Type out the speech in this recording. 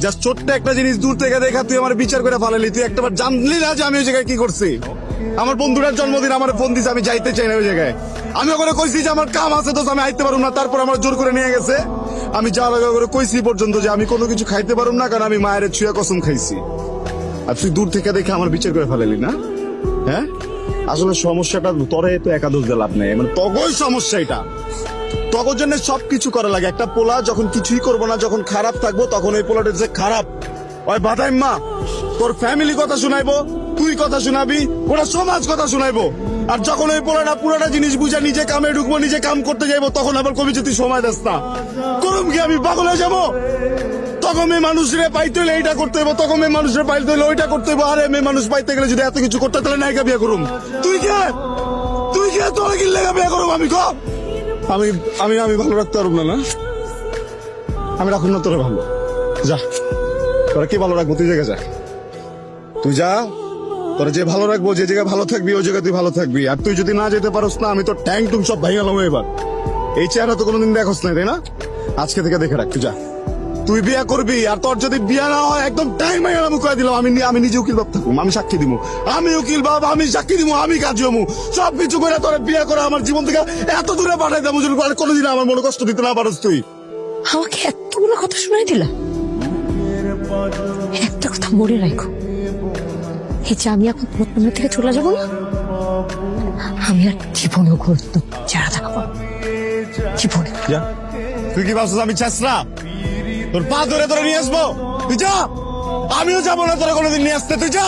Just ছোট্ট একটা জিনিস দূর থেকে দেখা তুই আমার বিচার করে ফালালি। তুই একটাবার জানলি না যে আমি ওই জায়গায় কি করছি? আমার বন্ধুটার জন্মদিন আমার ফোন দিছে, আমি যাইতে চাই না ওই জায়গায়। আমি ওখানে কইছি যে আমার কাম আছে, তো আমি আইতে পারুম না, তারপর আমার জোর করে নিয়ে গেছে। আমি যাওয়ার আগে করে কইছি পর্যন্ত যে আমি কোনো কিছু খাইতে পারুম না, কারণ আমি মায়ের ছুঁয়া কসম খাইছি। আর তুই দূর থেকে দেখে আমার বিচার করে ফেলালি না? হ্যাঁ, আসলে সমস্যাটা তোরে তো একাদশ দিয়ে লাভ নেই, মানে তগই সমস্যা এটা। তগর জন্য সবকিছু করা লাগে। একটা পোলা যখন কিছুই করবো না, যখন খারাপ থাকবো, তখন ওই পোলাটা যে খারাপ ওই বাদাই মা তোর ফ্যামিলি কথা শুনাইবো, তুই কথা শুনাবি, ওরা সমাজ কথা শুনাইবো। আর যখন ওই পোলাটা পুরোটা জিনিস বুঝা নিজে কামে ঢুকবো, নিজে কাম করতে যাইবো, তখন আবার কবি যে তুই সময় দাস না। করুম কি আমি পাগল হয়ে যাবো? তখন মেয়ে মানুষরে পাইতে হলে এইটা করতে হইব, তখন মেয়ে মানুষরে পাইতে হলে ওইটা করতে হইব। আরে মেয়ে মানুষ পাইতে গেলে যদি এত কিছু করতে, তাহলে নায়িকা বিয়ে করুম। তুই কে তোরা কি লেগা বিয়ে করুম? আমি ক আমি আমি আমি ভালো রাখতে পারব না? না আমি রাখুন না তোরা ভালো। যা, তোরা কি ভালো রাখবো? তুই জায়গায় যা, তুই যা। তোরা যে ভালো রাখবো, যে জায়গায় ভালো থাকবি, ওই জায়গায় তুই ভালো থাকবি। আর তুই যদি না যেতে পারস না, আমি তো ট্যাং টুং সব ভাই গেলাম। এবার এই চেহারা তো কোনোদিন দেখোস না, তাই না? আজকে থেকে দেখে রাখ, তুই যা। তুই বিয়া করবি, আর তোর যদি বিয়া না হয় একদম টাইম হয়ে গেলাম কয়ে দিলাম। আমি নিজে উকিল বাপ থাকুম, আমি সাক্ষী দিব, আমি উকিল বাপ, আমি সাক্ষী দিব, আমি কাজ হমু, সবকিছু করে তোর বিয়া করে আমার জীবন থেকে এত দূরে পাঠাই দেবো, যদি কোনোদিন আমার মনে কষ্ট দিতে না পারস। তুই আমাকে এতগুলো কথা শোনাই দিলা। একটা কথা মনে রাখো, এই যে আমি এখন তোমার থেকে চলে যাবো না, আমি আর জীবনেও গুরুত্ব যারা থাকবো জীবনে। যা, তুই কি ভাবছিস আমি চেষ্টা তোর পা ধরে ধরে নিয়ে আসবো? তুই যা, আমিও যাবো না তোরা কোনোদিন নিয়ে আসতে। তুই যা।